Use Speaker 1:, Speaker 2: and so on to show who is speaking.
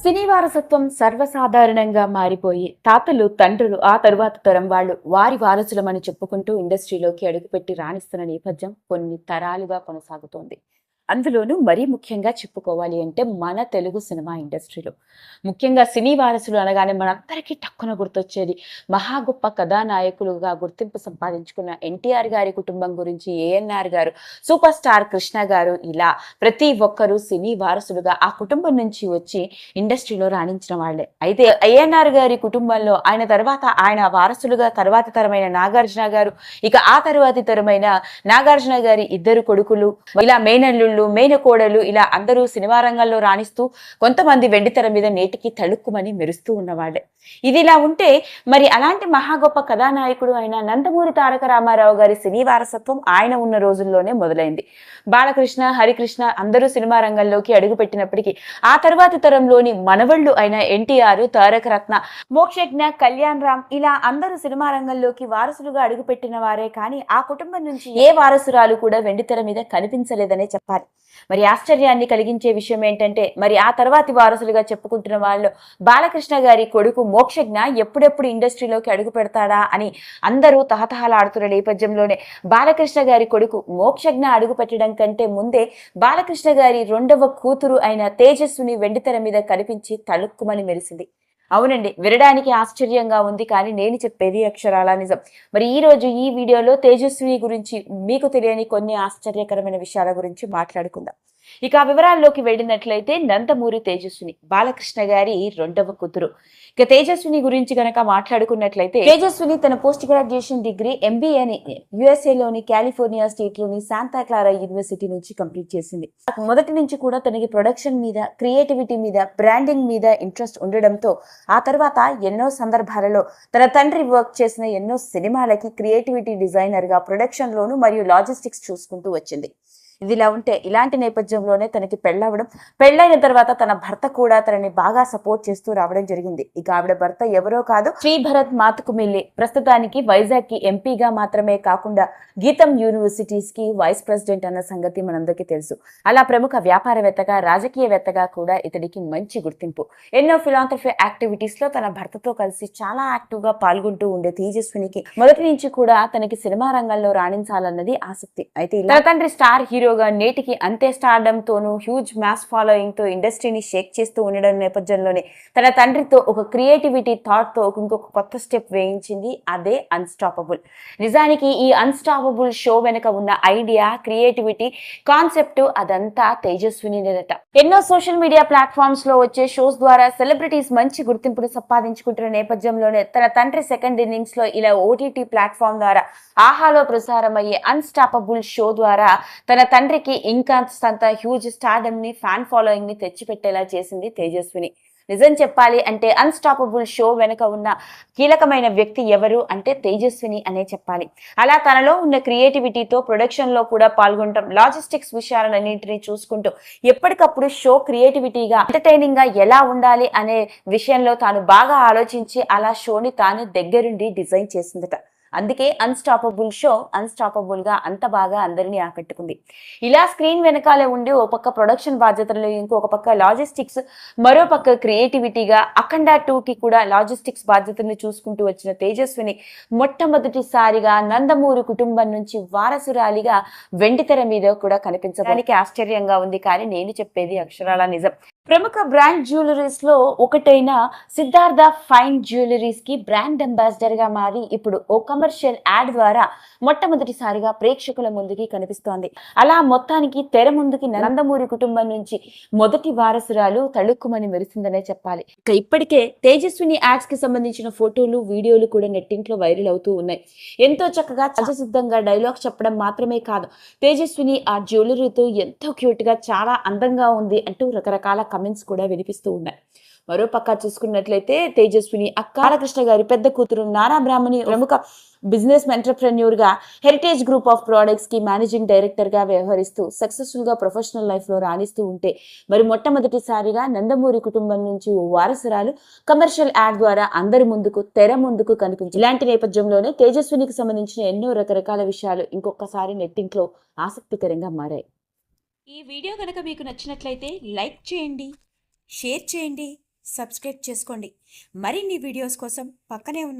Speaker 1: సినీ వారసత్వం సర్వసాధారణంగా మారిపోయి తాతలు తండ్రులు ఆ తరువాత తరం వాళ్ళు వారి వారసులమని చెప్పుకుంటూ ఇండస్ట్రీలోకి అడుగుపెట్టి రాణిస్తున్న నేపథ్యం కొన్ని తరాలుగా కొనసాగుతోంది. అందులోనూ మరీ ముఖ్యంగా చెప్పుకోవాలి అంటే మన తెలుగు సినిమా ఇండస్ట్రీలో ముఖ్యంగా సినీ వారసులు అనగానే మనందరికీ టక్కున గుర్తొచ్చేది మహా గొప్ప కథానాయకులుగా గుర్తింపు సంపాదించుకున్న ఎన్టీఆర్ గారి కుటుంబం గురించి, ఏఎన్ఆర్ గారు, సూపర్ స్టార్ కృష్ణ గారు, ఇలా ప్రతి ఒక్కరూ సినీ వారసులుగా ఆ కుటుంబం నుంచి వచ్చి ఇండస్ట్రీలో రాణించిన వాళ్లే. అయితే ఏఎన్ఆర్ గారి కుటుంబంలో ఆయన తర్వాత ఆయన వారసులుగా తర్వాతి తరమైన నాగార్జున గారు, ఇక ఆ తర్వాతి తరమైన నాగార్జున గారి ఇద్దరు కొడుకులు, ఇలా మేనల్లుళ్ళు, మేనకోడలు, ఇలా అందరూ సినిమా రంగంలో రాణిస్తూ కొంతమంది వెండితెర మీద నేటికి తళుక్కుమని మెరుస్తూ ఉన్నవాళ్లే. ఇది ఇలా ఉంటే మరి అలాంటి మహా గొప్ప కథానాయకుడు అయిన నందమూరి తారక రామారావు గారి సినీ వారసత్వం ఆయన ఉన్న రోజుల్లోనే మొదలైంది. బాలకృష్ణ, హరికృష్ణ అందరూ సినిమా రంగంలోకి అడుగుపెట్టినప్పటికీ ఆ తర్వాతి తరంలోని మనవళ్లు అయిన ఎన్టీఆర్, తారక రత్న, మోక్షజ్ఞ, కళ్యాణ్ రామ్, ఇలా అందరూ సినిమా రంగంలోకి వారసులుగా అడుగుపెట్టిన వారే కానీ ఆ కుటుంబం నుంచి ఏ వారసురాలు కూడా వెండితెర మీద కనిపించలేదనే చెప్పాలి. మరి ఆశ్చర్యాన్ని కలిగించే విషయం ఏంటంటే మరి ఆ తర్వాతి వారసులుగా చెప్పుకుంటున్న వాళ్ళు బాలకృష్ణ గారి కొడుకు మోక్షజ్ఞ ఎప్పుడెప్పుడు ఇండస్ట్రీలోకి అడుగు పెడతాడా అని అందరూ తహతహలాడుతున్న నేపథ్యంలోనే బాలకృష్ణ గారి కొడుకు మోక్షజ్ఞ అడుగు పెట్టడం కంటే ముందే బాలకృష్ణ గారి రెండవ కూతురు అయిన తేజస్విని వెండితెర మీద కనిపించి తళుక్కుమని మెరిసింది. అవునండి, వినడానికి ఆశ్చర్యంగా ఉంది, కానీ నేను చెప్పేది అక్షరాల నిజం. మరి ఈ రోజు ఈ వీడియోలో తేజస్విని గురించి మీకు తెలియని కొన్ని ఆశ్చర్యకరమైన విషయాల గురించి మాట్లాడుకుందాం. ఇక ఆ వివరాల్లోకి వెళ్ళినట్లయితే నందమూరి తేజస్విని బాలకృష్ణ గారి రెండవ కూతురు. ఇక తేజస్విని గురించి గనక మాట్లాడుకున్నట్లయితే తేజస్విని తన పోస్ట్ గ్రాడ్యుయేషన్ డిగ్రీ ఎంబీఏని యుఎస్ఏలోని కాలిఫోర్నియా స్టేట్ లోని శాంతా క్లారా యూనివర్సిటీ నుంచి కంప్లీట్ చేసింది. మొదటి నుంచి కూడా తనకి ప్రొడక్షన్ మీద, క్రియేటివిటీ మీద, బ్రాండింగ్ మీద ఇంట్రెస్ట్ ఉండడంతో ఆ తర్వాత ఎన్నో సందర్భాలలో తన తండ్రి వర్క్ చేసిన ఎన్నో సినిమాలకి క్రియేటివిటీ డిజైనర్ గా, ప్రొడక్షన్ లోను మరియు లాజిస్టిక్స్ చూసుకుంటూ వచ్చింది. ఇదిలా ఉంటే ఇలాంటి నేపథ్యంలోనే తనకి పెళ్ళైన తర్వాత తన భర్త కూడా తనని బాగా సపోర్ట్ చేస్తూ రావడం జరిగింది. ఇక ఆవిడ భర్త ఎవరో కాదు, శ్రీభరత్ మాతుకుమిల్లి. ప్రస్తుతానికి వైజాగ్ కి ఎంపీగా మాత్రమే కాకుండా గీతం యూనివర్సిటీస్ కి వైస్ ప్రెసిడెంట్ అన్న సంగతి మనందరికీ తెలుసు. అలా ప్రముఖ వ్యాపారవేత్తగా, రాజకీయవేత్తగా కూడా ఇతడికి మంచి గుర్తింపు. ఎన్నో ఫిలాంథ్రఫీ యాక్టివిటీస్ లో తన భర్తతో కలిసి చాలా యాక్టివ్ గా పాల్గొంటూ ఉండే తేజస్వినికి మొదటి నుంచి కూడా తనకి సినిమా రంగంలో రాణించాలన్నది ఆసక్తి. అయితే తన తండ్రి స్టార్ హీరో నేటికి అంతే స్టార్డమ్ తోనూ హ్యూజ్ మ్యాస్ ఫాలోయింగ్ తో ఇండస్ట్రీని షేక్ చేస్తూ ఉండడం నేపథ్యంలోనే తన తండ్రితో ఒక క్రియేటివిటీ థాట్ తో ఇంకొక కొత్త స్టెప్ వేయించింది. అదే అన్స్టాపబుల్. నిజానికి ఈ అన్స్టాపబుల్ షో వెనుక ఉన్న ఐడియా, క్రియేటివిటీ, కాన్సెప్ట్ అదంతా తేజస్వినిదేనట. ఎన్నో సోషల్ మీడియా ప్లాట్ఫామ్స్ లో వచ్చే షోస్ ద్వారా సెలబ్రిటీస్ మంచి గుర్తింపును సంపాదించుకుంటున్న నేపథ్యంలోనే తన తండ్రి సెకండ్ ఇన్నింగ్స్ లో ఇలా ఓటీటీ ప్లాట్ఫామ్ ద్వారా ఆహాలో ప్రసారమయ్యే అన్స్టాపబుల్ షో ద్వారా తన తండ్రికి ఇంకా హ్యూజ్ స్టార్డమ్ ని, ఫ్యాన్ ఫాలోయింగ్ ని తెచ్చిపెట్టేలా చేసింది తేజస్విని. నిజం చెప్పాలి అంటే అన్స్టాపబుల్ షో వెనుక ఉన్న కీలకమైన వ్యక్తి ఎవరు అంటే తేజస్విని అనే చెప్పాలి. అలా తనలో ఉన్న క్రియేటివిటీతో ప్రొడక్షన్ లో కూడా పాల్గొనడం, లాజిస్టిక్స్ విషయాలన్నింటినీ చూసుకుంటూ ఎప్పటికప్పుడు షో క్రియేటివిటీగా, ఎంటర్టైనింగ్ గా ఎలా ఉండాలి అనే విషయంలో తాను బాగా ఆలోచించి అలా షోని తాను దగ్గరుండి డిజైన్ చేసిందట. అందుకే అన్స్టాపబుల్ షో అన్స్టాపబుల్ గా అంత బాగా అందరినీ ఆకట్టుకుంది. ఇలా స్క్రీన్ వెనకాలే ఉండి ఓ పక్క ప్రొడక్షన్ బాధ్యతలు, ఇంకొక పక్క లాజిస్టిక్స్, మరో పక్క క్రియేటివిటీగా అఖండ 2కి కూడా లాజిస్టిక్స్ బాధ్యతలను చూసుకుంటూ వచ్చిన తేజస్విని మొట్టమొదటిసారిగా నందమూరి కుటుంబం నుంచి వారసురాలిగా వెండితెర మీద కూడా కనిపించడానికి ఆశ్చర్యంగా ఉంది, కానీ నేను చెప్పేది అక్షరాల నిజం. ప్రముఖ బ్రాండ్ జ్యువెలరీస్ లో ఒకటైన సిద్ధార్థ ఫైన్ జ్యువెలరీస్ కి బ్రాండ్ అంబాసిడర్ గా మారి ఇప్పుడు ఓ కమర్షియల్ యాడ్ ద్వారా మొట్టమొదటిసారిగా ప్రేక్షకుల ముందుకి కనిపిస్తోంది. అలా మొత్తానికి తెర ముందుకి నందమూరి కుటుంబం నుంచి మొదటి వారసురాలు తళుక్కుమని మెరిసిందనే చెప్పాలి. ఇక ఇప్పటికే తేజస్విని యాడ్స్ కి సంబంధించిన ఫోటోలు, వీడియోలు కూడా నెట్టింట్లో వైరల్ అవుతూ ఉన్నాయి. ఎంతో చక్కగా సహజసిద్ధంగా డైలాగ్ చెప్పడం మాత్రమే కాదు, తేజస్విని ఆ జ్యువెలరీతో ఎంతో క్యూట్ గా, చాలా అందంగా ఉంది అంటూ రకరకాల కమెంట్స్ కూడా వినిపిస్తూ ఉన్నాయి. మరో పక్క చూసుకున్నట్లయితే తేజస్విని అక్క బాలకృష్ణ గారి పెద్ద కూతురు నారా బ్రాహ్మణి ప్రముఖ బిజినెస్ ఎంటర్ప్రెన్యూర్ గా హెరిటేజ్ గ్రూప్ ఆఫ్ ప్రొడక్ట్స్ కి మేనేజింగ్ డైరెక్టర్ గా వ్యవహరిస్తూ సక్సెస్ఫుల్ గా ప్రొఫెషనల్ లైఫ్ లో రాణిస్తూ ఉంటే మరి మొట్టమొదటిసారిగా నందమూరి కుటుంబం నుంచి ఓ వారసురాలు కమర్షియల్ యాడ్ ద్వారా అందరి ముందుకు, తెర ముందుకు కనిపించింది. ఇలాంటి నేపథ్యంలోనే తేజస్వినికి సంబంధించిన ఎన్నో రకరకాల విషయాలు ఇంకొకసారి నెట్టింట్లో ఆసక్తికరంగా మారాయి.
Speaker 2: ఈ వీడియో కనుక మీకు నచ్చినట్లయితే లైక్ చేయండి, షేర్ చేయండి, సబ్స్క్రైబ్ చేసుకోండి. మరిన్ని వీడియోస్ కోసం పక్కనే ఉన్న